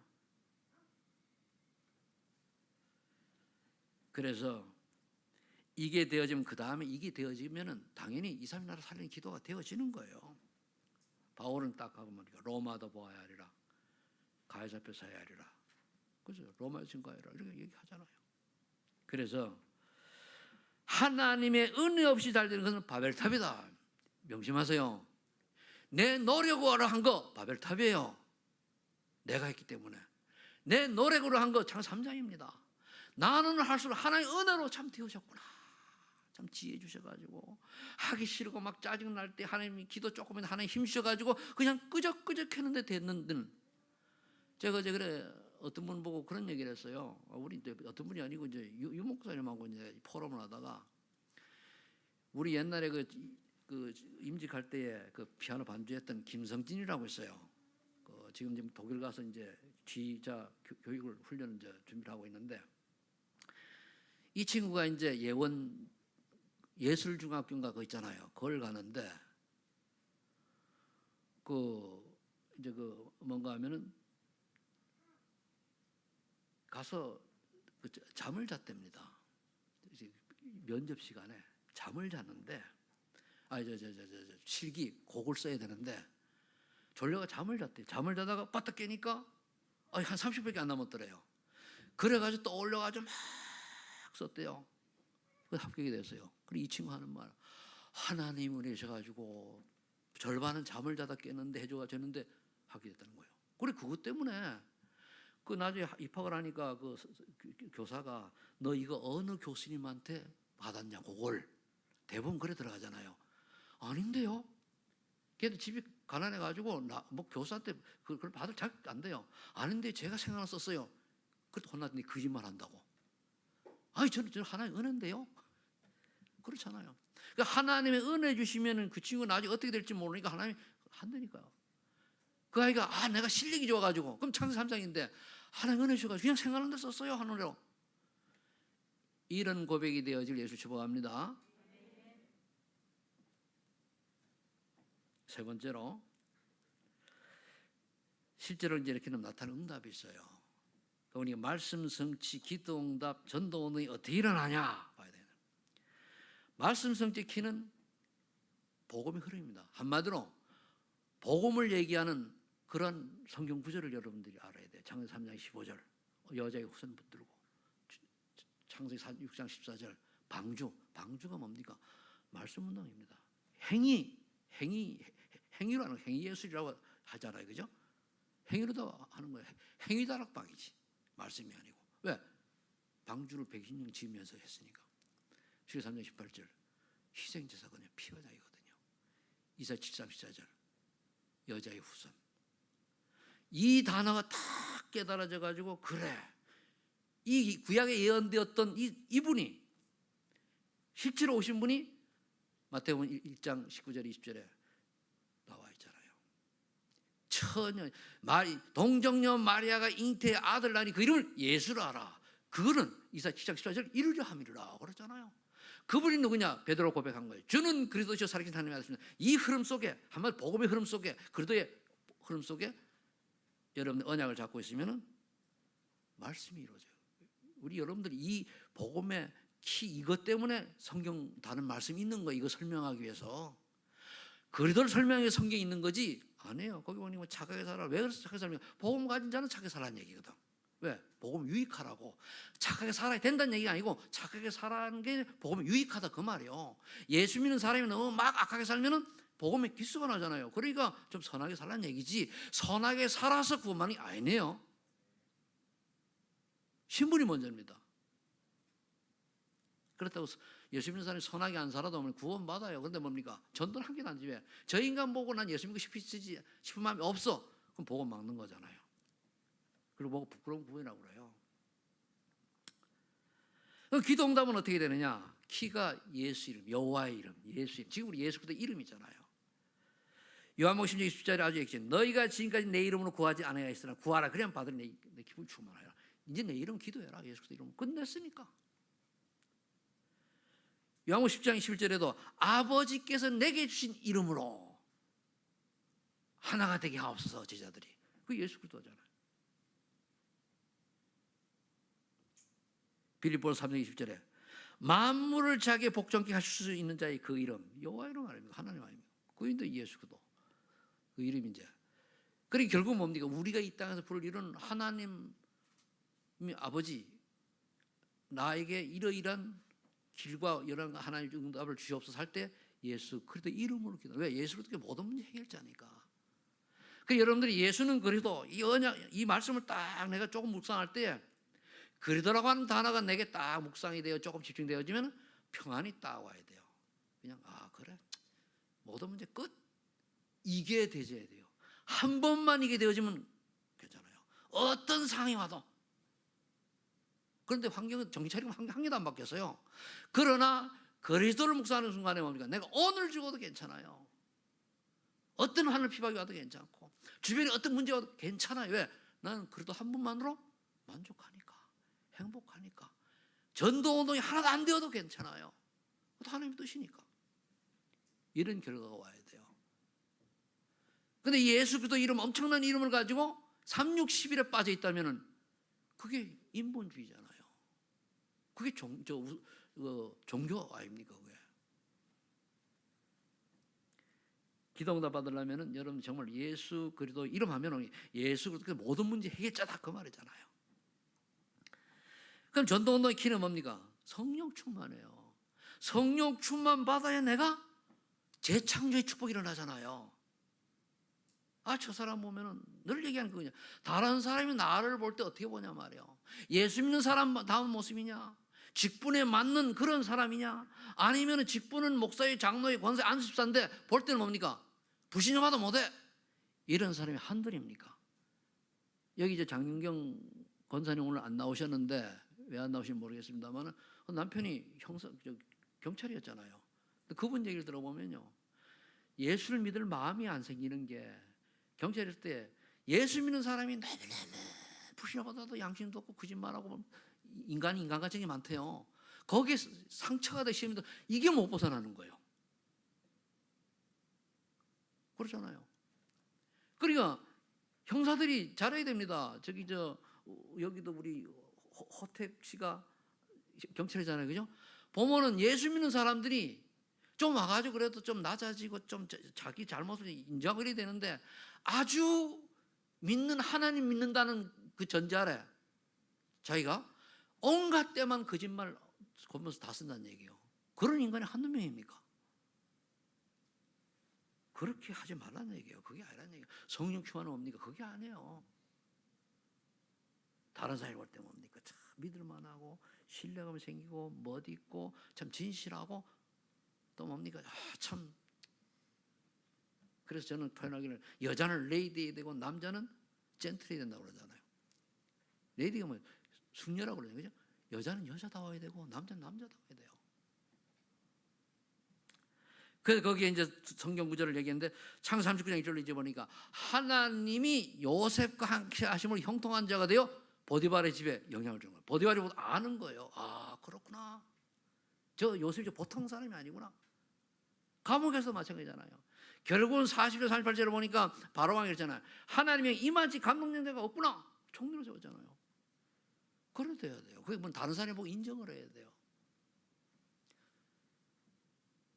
그래서 이게 되어지면, 그 다음에 이게 되어지면은 당연히 2, 3일 나라 살리는 기도가 되어지는 거예요. 바울은 딱 하고 뭡니까? 로마도 보아야 하리라, 가해사 앞에 서야 하리라. 그죠? 로마에 증거하리라 이렇게 얘기하잖아요. 그래서 하나님의 은혜 없이 잘 되는 것은 바벨탑이다. 명심하세요. 내 노력으로 한 거 바벨탑이에요. 내가 했기 때문에. 내 노력으로 한 거 창세기 3장입니다. 나는 할수록 하나님의 은혜로 참 되어졌구나. 참 지혜 주셔가지고 하기 싫고 막 짜증 날 때 하나님이 기도 조금이면 하나님 힘 주셔가지고 그냥 끄적끄적 했는데 됐는데, 제가 어제 그래 어떤 분 보고 그런 얘기를 했어요. 우리 어떤 분이 아니고 이제 유 목사님하고 이제 포럼을 하다가, 우리 옛날에 그 임직할 때에 그 피아노 반주했던 김성진이라고 있어요. 지금 독일 가서 이제 지휘자 교육을 훈련을 이제 준비를 하고 있는데, 이 친구가 이제 예술중학교인가 그거 있잖아요. 그걸 가는데 이제 뭔가 하면은 가서 잠을 잤답니다. 면접 시간에 잠을 잤는데, 실기 곡을 써야 되는데 졸려가 잠을 잤대요. 잠을 자다가 빠딱 깨니까 한 30분밖에 안 남았더래요. 그래가지고 또 올려가지고 막 썼대요. 합격이 됐어요. 그리고 이 친구 하는 말, 하나님 은혜셔가지고 절반은 잠을 자다 깼는데 해줘가지고 합격됐다는 거예요. 그래, 그것 때문에 나중에 입학을 하니까 그 교사가, 너 이거 어느 교수님한테 받았냐, 그걸. 대부분 그래 들어가잖아요. 아닌데요? 걔도 집이 가난해가지고 뭐 교수한테 그걸 받을 자격 안 돼요. 아닌데 제가 생각나 썼어요. 그래도 혼났더니 거짓말 한다고. 아니 저는 하나님의 은혜인데요. 그렇잖아요. 그러니까 하나님의 은혜 주시면은 그 친구 나중에 어떻게 될지 모르니까 하나님이 한다니까요. 그 아이가 내가 실력이 좋아가지고, 그럼 창세기 3장인데 하나님 은혜 주셔가지고 그냥 생각하는 데 썼어요, 하늘로. 이런 고백이 되어질 예수 축복합니다. 세 번째로 실제로 이제 이렇게 나타나는 응답이 있어요. 그러니까 말씀 성취, 기도 응답, 전도 운동이 어떻게 일어나냐 봐야 돼요. 말씀 성취 키는 복음의 흐름입니다. 한마디로 복음을 얘기하는 그런 성경 구절을 여러분들이 알아야 돼요. 창세기 3장 15절 여자의 후손 붙들고, 창세기 6장 14절 방주가 뭡니까? 말씀 운동입니다. 행위로 하는 행위 예술이라고 하잖아요. 그죠? 행위로 하는 거예요. 행위 다락방이지 말씀이 아니고. 왜? 방주를 120년 지으면서 했으니까. 출애굽기 3장 18절 희생제사거든요. 피가자이거든요. 이사 7장 14절 여자의 후손. 이 단어가 딱 깨달아져 가지고, 그래, 이 구약에 예언되었던 이분이 실제로 오신 분이 마태복음 1장 19절 20절에 나와 있잖아요. 처녀 동정녀 마리아가 잉태의 아들 낳으니 그 이름을 예수라 하라. 그거는 이사 7장 14절 이루려 함이라 그랬잖아요. 그분이 누구냐? 베드로 고백한 거예요. 주는 그리스도시요 살아계신 하나님의 아들이십니다. 이 흐름 속에, 한마디로 복음의 흐름 속에, 그리스도의 흐름 속에 여러분들 언약을 잡고 있으면 말씀이 이루어져요. 우리 여러분들이 이 복음의 키, 이것 때문에 성경 다른 말씀이 있는 거예요. 이거 설명하기 위해서. 그리스도를 설명하기 위해서 성경이 있는 거지 아니에요. 거기 보니 뭐 착하게 살아. 왜 그래서 착하게 살면? 복음 가진 자는 착하게 살라는 얘기거든. 왜? 복음 유익하라고. 착하게 살아야 된다는 얘기가 아니고 착하게 살아는 게 복음이 유익하다 그 말이에요. 예수 믿는 사람이 너무 막 악하게 살면은 복음에 기스가 나잖아요. 그러니까 좀 선하게 살라는 얘기지, 선하게 살아서 구원만이 아니네요. 신분이 먼저입니다. 그렇다고 예수 믿는 사람이 선하게 안 살아도 구원 받아요. 그런데 뭡니까? 전도는 한 개도 안 집에. 저 인간 보고 난 예수 믿고 싶은 마음이 없어. 그럼 복음 막는 거잖아요. 그리고 보고 부끄러운 구원이라고 그래요. 기도 응답은 어떻게 되느냐? 키가 예수 이름, 여호와의 이름, 예수 이름. 지금 우리 예수 그리스도 이름이잖아요. 요한복음 10장 20절에 아주 얘기했죠. 너희가 지금까지 내 이름으로 구하지 않아야 했으나 구하라. 그래야 받으니 내 기쁨을 충만하라. 이제 내 이름 기도해라. 예수 그리스도 이름 끝냈으니까. 요한복음 10장 21절에도 아버지께서 내게 주신 이름으로 하나가 되게 하옵소서 제자들이. 그 예수 그리스도잖아요. 빌립보서 3장 20절에 만물을 자기의 복종케 하실 수 있는 자의 그 이름, 여호와 이름 아닙니까? 하나님 아닙니까? 그 이름도 예수 그리스도. 그 이름이 이제. 그러니까 결국 뭡니까? 우리가 이 땅에서 부를 이런 하나님 아버지, 나에게 이러이러한 길과 여러 하나님 응답을 주시옵소서 할 때 예수 그리스도 이름으로 기도. 왜? 예수 그리스도가 모든 문제 해결자니까. 그 여러분들이 예수는 그리스도 이 언약, 이 말씀을 딱 내가 조금 묵상할 때 그리스도라고 하는 단어가 내게 딱 묵상이 되어 조금 집중되어지면 평안이 딱 와야 돼요. 그냥 그래, 모든 문제 끝. 이게 되져야 돼요. 한 번만 이게 되어지면 괜찮아요. 어떤 상황이 와도. 그런데 환경은 정신 차리면 한 개도 안 바뀌었어요. 그러나 그리스도를 묵상하는 순간에 뭡니까? 내가 오늘 죽어도 괜찮아요. 어떤 하늘 피박이 와도 괜찮고 주변에 어떤 문제가 와도 괜찮아요. 왜? 나는 그래도 한 분만으로 만족하니까, 행복하니까. 전도 운동이 하나도 안 되어도 괜찮아요. 그것도 하나님의 뜻이니까. 이런 결과가 와야 돼요. 근데 예수 그리스도 이름, 엄청난 이름을 가지고 360일에 빠져 있다면 그게 인본주의잖아요. 그게 종교 아닙니까? 그게. 기도응답 받으려면 여러분 정말 예수 그리스도 이름 하면 예수 그리스도 모든 문제 해결자다 그 말이잖아요. 그럼 전도운동의 키는 뭡니까? 성령 충만해요. 성령 충만 받아야 내가 재창조의 축복이 일어나잖아요. 저 사람 보면은 늘 얘기하는 거냐. 다른 사람이 나를 볼 때 어떻게 보냐 말이에요. 예수 믿는 사람 다운 모습이냐? 직분에 맞는 그런 사람이냐? 아니면 직분은 목사의, 장로의, 권사의, 안수집사인데 볼 때는 뭡니까? 부신형하다 못해. 이런 사람이 한둘입니까? 여기 이제 장윤경 권사님 오늘 안 나오셨는데 왜 안 나오신지 모르겠습니다만 남편이 경찰이었잖아요. 그분 얘기를 들어보면요, 예수를 믿을 마음이 안 생기는 게, 경찰일 때 예수 믿는 사람이 너무너무 부신하고도 양심도 없고 거짓말하고 인간같이 많대요. 거기에 상처가 되시면 이게 못 벗어나는 거예요. 그렇잖아요. 그러니까 형사들이 잘해야 됩니다. 여기도 우리 호택 씨가 경찰이잖아요, 그죠? 보면은 예수 믿는 사람들이 좀 와가지고 그래도 좀 낮아지고 좀 자기 잘못을 인정하고 이래야 되는데, 아주 믿는 하나님 믿는다는 그 전제 아래 자기가 온갖 때만 거짓말 거면서 다 쓴다는 얘기예요. 그런 인간이 한두 명입니까? 그렇게 하지 말라는 얘기예요. 그게 아니라는 얘기예요. 성령 충만은 뭡니까? 그게 아니에요. 다른 사람이 볼 때 뭡니까? 참 믿을만하고 신뢰감이 생기고 멋있고 참 진실하고 또 뭡니까? 참. 그래서 저는 표현하기를 여자는 레이디해야 되고 남자는 젠틀해야 된다고 그러잖아요. 레이디가 뭐 숙녀라고 그러죠, 그죠? 여자는 여자다워야 되고 남자는 남자다워야 돼요. 그래서 거기에 이제 성경 구절을 얘기했는데 창세 39장 1절로 이제 보니까 하나님이 요셉과 함께 하심으로 형통한 자가 되어 보디발의 집에 영향을 주는 거예요. 보디발이 아는 거예요. 아, 그렇구나. 저 요셉이 보통 사람이 아니구나. 감옥에서 마찬가지잖아요. 결국은 40절 38절을 보니까 바로왕이 그랬잖아요. 하나님이 임하지 감독된 데가 없구나. 총리로 세웠잖아요. 그래 돼야 돼요. 그게 뭐 다른 사람이 보고 인정을 해야 돼요.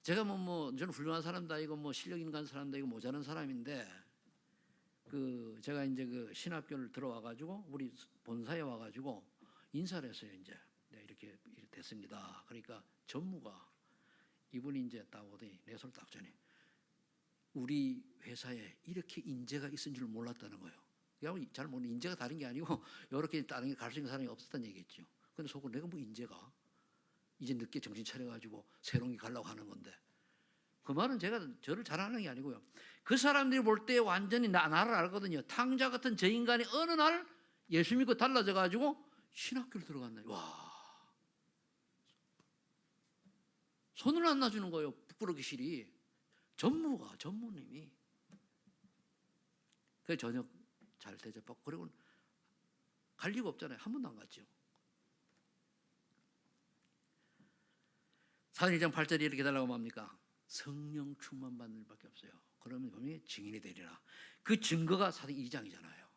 제가 저는 훌륭한 사람도 아니고 실력 있는 사람도 아니고 모자란 사람인데, 제가 이제 신학교를 들어와가지고 우리 본사에 와가지고 인사를 했어요. 이제 이렇게 됐습니다. 그러니까 전무가 이분이 이제 딱 오더니 내 손을 딱 쥐니 우리 회사에 이렇게 인재가 있은 줄 몰랐다는 거예요. 그냥 잘 모르는, 인재가 다른 게 아니고 이렇게 다른 게 갈 수 있는 사람이 없었다는 얘기겠죠. 근데 속으로 내가 뭐 인재가 이제 늦게 정신 차려가지고 새로운 게 가려고 하는 건데, 그 말은 제가 저를 잘하는 게 아니고요. 그 사람들이 볼 때 완전히 나를 알거든요. 탕자 같은 저 인간이 어느 날 예수 믿고 달라져가지고 신학교를 들어갔나요. 와, 손을 안 놔주는 거예요. 부끄러기 싫이. 전무님이. 그래서 저녁 잘 대접받고, 그리고 갈 리가 없잖아요. 한 번도 안 갔죠. 사도행전 1장 8절에 이렇게 달라고 합니까? 성령 충만 받는 일밖에 없어요. 그러면 분명히 증인이 되리라. 그 증거가 사도행전 2장이잖아요.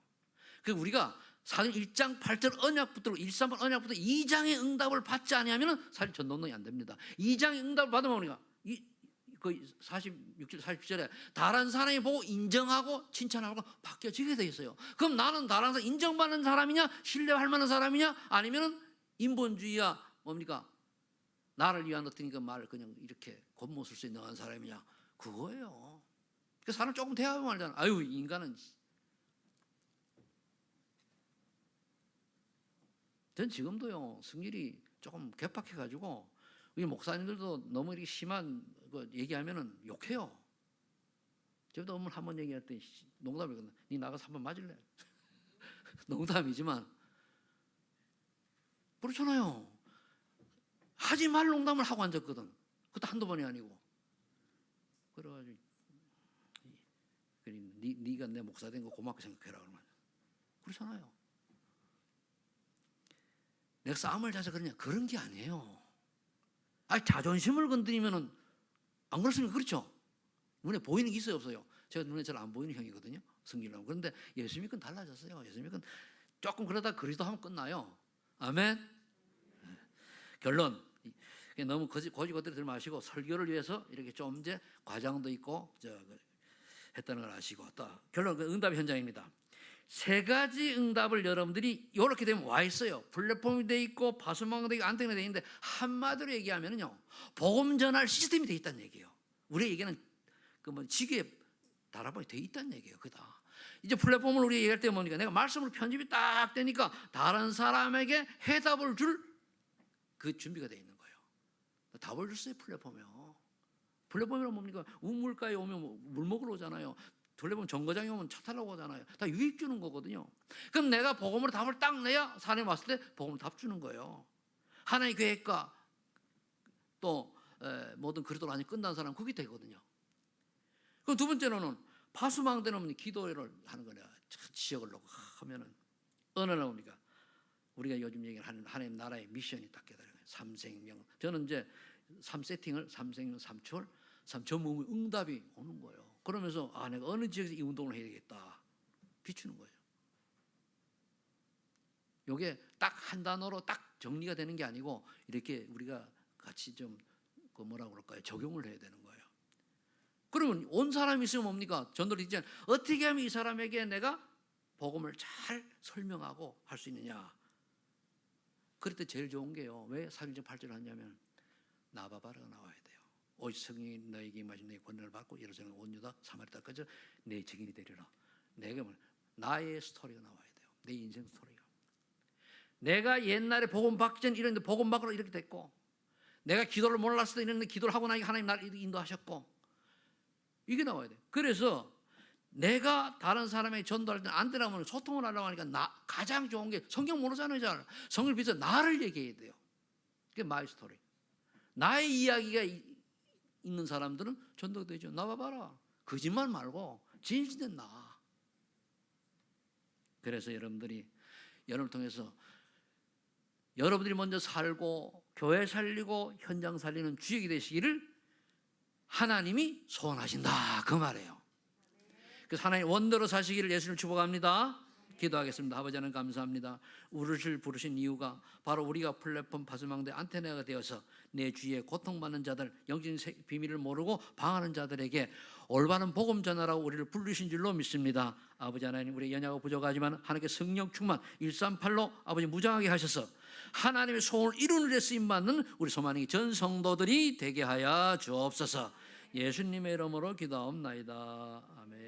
그 우리가 사도행전 1장 8절 언약부터 13번 언약부터 2장의 응답을 받지 아니하면 사실 전도운동이 안 됩니다. 2장의 응답을 받으면 우리가 그 46절 47절에 다른 사람이 보고 인정하고 칭찬하고 바뀌어지게 돼 있어요. 그럼 나는 다른 사람 인정받는 사람이냐, 신뢰할 만한 사람이냐, 아니면은 인본주의야 뭡니까? 나를 위한 어떤 그 말을 그냥 이렇게 겉모술 수 있는 사람이냐, 그거예요. 그 사람 조금 대화하면 말잖아. 아유, 인간은. 전 지금도요, 성질이 조금 개팍해가지고 우리 목사님들도 너무 이렇게 심한 거 얘기하면은 욕해요. 저도 오늘 한번 얘기했더니 농담이거든. 니 나가서 한번 맞을래? 농담이지만 그렇잖아요. 하지 말 농담을 하고 앉았거든. 그것도 한두 번이 아니고. 그래가지고 네가 내 목사 된 거 고맙게 생각해라 그러면. 그렇잖아요. 내가 싸움을 자서 그러냐, 그런 게 아니에요. 자존심을 건드리면은 안 그렇습니까? 그렇죠? 눈에 보이는 게 있어요, 없어요? 제가 눈에 잘 안 보이는 형이거든요, 성질나고. 그런데 예수 믿고는 달라졌어요. 예수 믿고는 조금 그러다 그리스도 하면 끝나요. 아멘. 결론, 너무 고지고대로 들지 마시고 설교를 위해서 이렇게 좀 이제 과장도 있고 했다는 걸 아시고, 또 결론, 응답 현장입니다. 세 가지 응답을 여러분들이 이렇게 되면 와 있어요. 플랫폼이 돼 있고 파수망 돼 있고 안테나 돼 있는데, 한마디로 얘기하면요, 복음 전할 시스템이 돼 있다는 얘기예요. 우리에게는 지구에 달아보니 돼 있다는 얘기예요. 그다. 이제 플랫폼을 우리 얘기할 때 뭡니까? 내가 말씀으로 편집이 딱 되니까 다른 사람에게 해답을 줄 그 준비가 돼 있는 거예요. 답을 줬어요, 플랫폼이요. 플랫폼이란 뭡니까? 우물가에 오면 물 먹으러 오잖아요. 플랫폼 정거장에 오면 차 타려고 오잖아요. 다 유익 주는 거거든요. 그럼 내가 복음으로 답을 딱 내야 사람이 왔을 때 복음으로 답 주는 거예요. 하나의 계획과 또 모든 그리스도로 완전히 끝난 사람, 그게 되거든요. 그럼 두 번째로는 파수망대는 기도를 하는 거냐. 지역을 놓고 하면은 어느 날 우리가 요즘 얘기하는 하나님 나라의 미션이 딱 깨달아요. 삼생명. 저는 이제 3세팅을 삼생명, 삼초월, 전무 응답이 오는 거예요. 그러면서 내가 어느 지역에서 이 운동을 해야 되겠다 비추는 거예요. 이게 딱 한 단어로 딱 정리가 되는 게 아니고 이렇게 우리가 같이 좀 그 뭐라고 그럴까요? 적용을 해야 되는 거예요. 그러면 온 사람이 있으면 뭡니까? 전도를 이제 어떻게 하면 이 사람에게 내가 복음을 잘 설명하고 할 수 있느냐. 그럴 때 제일 좋은 게요. 왜 4.1절 8절을 하냐면 나바바라가 나와야 돼요. 오직 성령이 너에게 임하신 내 권능을 받고 예루살렘 온 유다 사마리아까지 내 증인이 되리라. 내가 나의 스토리가 나와야 돼요. 내 인생 스토리가. 내가 옛날에 복음 받기 전 이랬는데 복음 받으러 이렇게 됐고, 내가 기도를 몰랐을 때 이랬는데 기도를 하고 나니 하나님 나를 인도하셨고, 이게 나와야 돼요. 그래서 내가 다른 사람에게 전도할 때는 안 되라면 소통을 하려고 하니까 가장 좋은 게 성경 모르잖아요. 잘 성경을 비춰 나를 얘기해야 돼요. 그게 마이 스토리. 나의 이야기가 있는 사람들은 전도가 되죠. 나와봐라. 거짓말 말고 진실된 나. 그래서 여러분들을 통해서 여러분들이 먼저 살고 교회 살리고 현장 살리는 주역이 되시기를 하나님이 소원하신다 그 말이에요. 그래서 하나님 원대로 사시기를 예수님 축복합니다. 기도하겠습니다. 아버지 하나님 감사합니다. 우리를 부르신 이유가 바로 우리가 플랫폼 파수망대 안테나가 되어서 내 주위에 고통받는 자들, 영적인 비밀을 모르고 방하는 자들에게 올바른 복음 전하라고 우리를 부르신 줄로 믿습니다. 아버지 하나님, 우리 연약하고 부족하지만 하나님께 성령 충만 138로 아버지 무장하게 하셔서 하나님의 소원을 이루는 데 쓰임받는 우리 소망이 전 성도들이 되게 하여 주옵소서. 예수님의 이름으로 기도하옵나이다. 아멘.